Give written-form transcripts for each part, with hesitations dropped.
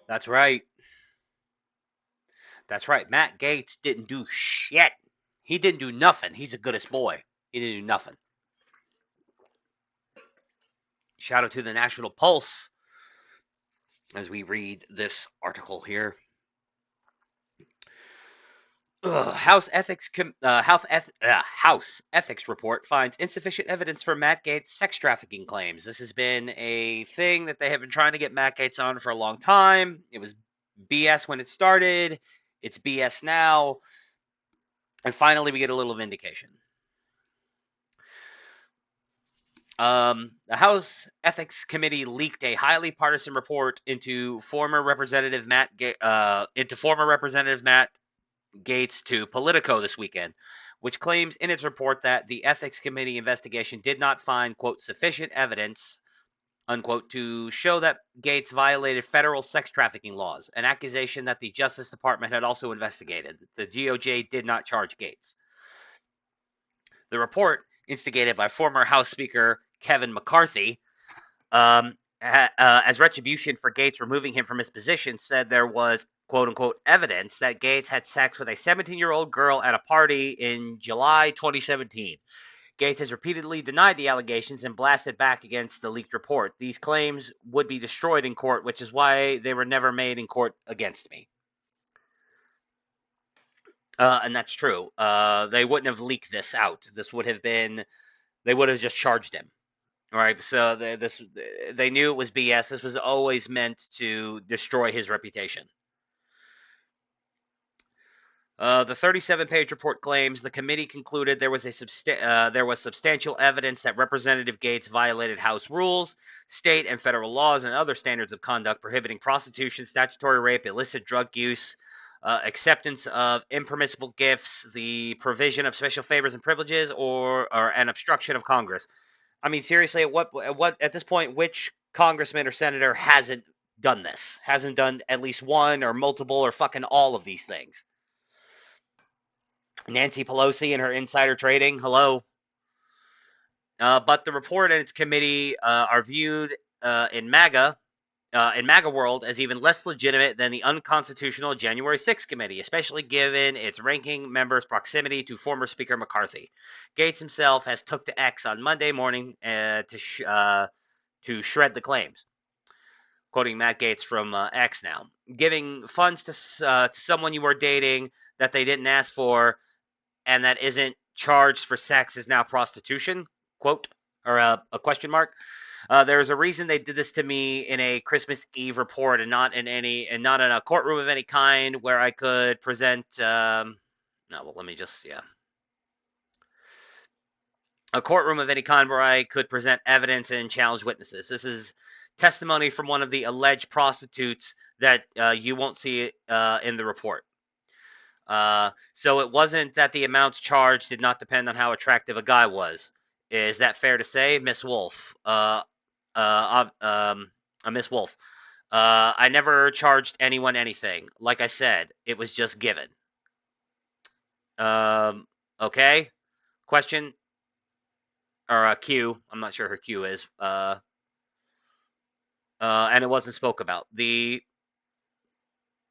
That's right. That's right. Matt Gaetz didn't do shit. He didn't do nothing. He's the goodest boy. He didn't do nothing. Shout out to the National Pulse as we read this article here. House ethics report finds insufficient evidence for Matt Gaetz' sex trafficking claims. This has been a thing that they have been trying to get Matt Gaetz on for a long time. It was BS when it started. It's BS now. And finally, we get a little vindication. The House Ethics Committee leaked a highly partisan report into former Representative Matt Gaetz to Politico this weekend, which claims in its report that the Ethics Committee investigation did not find, quote, sufficient evidence, unquote, to show that Gaetz violated federal sex trafficking laws, an accusation that the Justice Department had also investigated. The DOJ did not charge Gaetz. The report, instigated by former House Speaker Kevin McCarthy, as retribution for Gaetz removing him from his position, said there was, quote unquote, evidence that Gaetz had sex with a 17-year-old girl at a party in July 2017. Gaetz has repeatedly denied the allegations and blasted back against the leaked report. These claims would be destroyed in court, which is why they were never made in court against me. And that's true. They wouldn't have leaked this out. This would have been, they would have just charged him. All right, so they knew it was BS. This was always meant to destroy his reputation. The 37-page report claims the committee concluded there was substantial evidence that Representative Gaetz violated House rules, state and federal laws, and other standards of conduct prohibiting prostitution, statutory rape, illicit drug use, acceptance of impermissible gifts, the provision of special favors and privileges, or an obstruction of Congress. I mean, seriously, at this point, which congressman or senator hasn't done this? Hasn't done at least one or multiple or fucking all of these things? Nancy Pelosi and her insider trading. Hello. But the report and its committee are viewed in MAGA world as even less legitimate than the unconstitutional January 6th committee, especially given its ranking member's proximity to former Speaker McCarthy. Gaetz himself has took to X on Monday morning to shred the claims. Quoting Matt Gaetz from X now. Giving funds to someone you were dating that they didn't ask for and that isn't charged for sex is now prostitution, quote, or a question mark. There is a reason they did this to me in a Christmas Eve report and not in a courtroom of any kind where I could present, a courtroom of any kind where I could present evidence and challenge witnesses. This is testimony from one of the alleged prostitutes that you won't see in the report. So it wasn't that the amounts charged did not depend on how attractive a guy was. Is that fair to say, Miss Wolf? Miss Wolf. I never charged anyone anything. Like I said, it was just given. Okay. Question or a Q. I'm not sure her Q is. And it wasn't spoke about.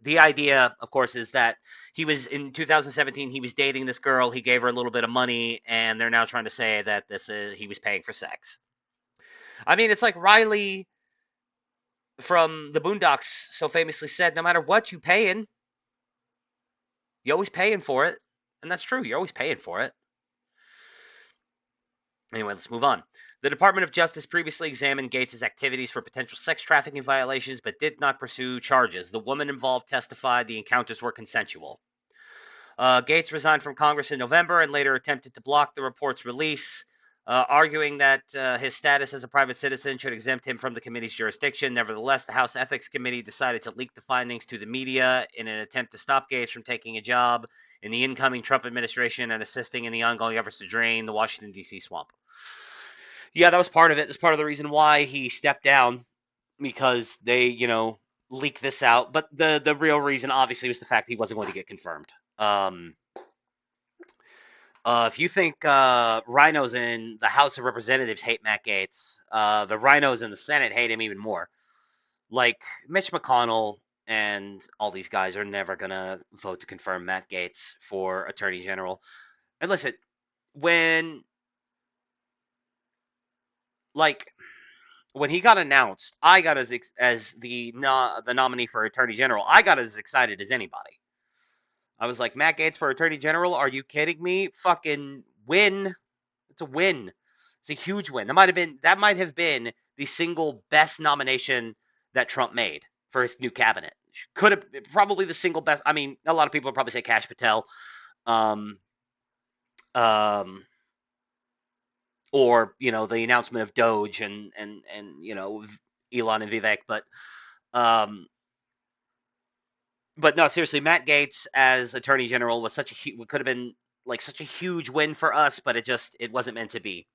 The idea, of course, is that he was in 2017. He was dating this girl. He gave her a little bit of money, and they're now trying to say that he was paying for sex. I mean, it's like Riley from the Boondocks so famously said, "No matter what you paying, you're always paying for it," and that's true. You're always paying for it. Anyway, let's move on. The Department of Justice previously examined Gaetz' activities for potential sex trafficking violations, but did not pursue charges. The woman involved testified the encounters were consensual. Gaetz resigned from Congress in November and later attempted to block the report's release, arguing that his status as a private citizen should exempt him from the committee's jurisdiction. Nevertheless, the House Ethics Committee decided to leak the findings to the media in an attempt to stop Gaetz from taking a job in the incoming Trump administration and assisting in the ongoing efforts to drain the Washington, D.C. swamp. Yeah, that was part of it. That's part of the reason why he stepped down, because they, leaked this out. But the real reason, obviously, was the fact that he wasn't going to get confirmed. If you think rhinos in the House of Representatives hate Matt Gaetz, the rhinos in the Senate hate him even more. Like Mitch McConnell and all these guys are never gonna vote to confirm Matt Gaetz for Attorney General. And listen, when like when he got announced, I got as the nominee for Attorney General. I got as excited as anybody. I was like, Matt Gaetz for Attorney General? Are you kidding me? Fucking win! It's a win. It's a huge win. That might have been the single best nomination that Trump made for his new cabinet. Could have probably the single best. I mean, a lot of people would probably say Kash Patel, um, um, or the announcement of Doge and Elon and Vivek, um, but no, seriously, Matt Gaetz as Attorney General was could have been like such a huge win for us, but it wasn't meant to be.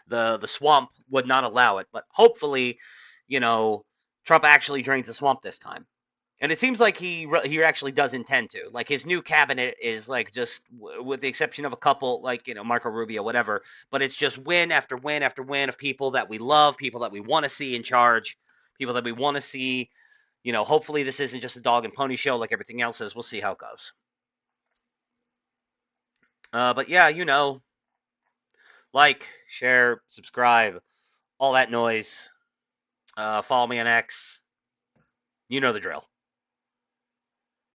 The swamp would not allow it, but hopefully, you know, Trump actually drains the swamp this time. And it seems like he actually does intend to. Like his new cabinet is like just with the exception of a couple like Marco Rubio whatever, but it's just win after win after win of people that we love, people that we want to see in charge, people that we want to see. Hopefully this isn't just a dog and pony show like everything else is. We'll see how it goes. But yeah, like, share, subscribe, all that noise. Follow me on X. You know the drill.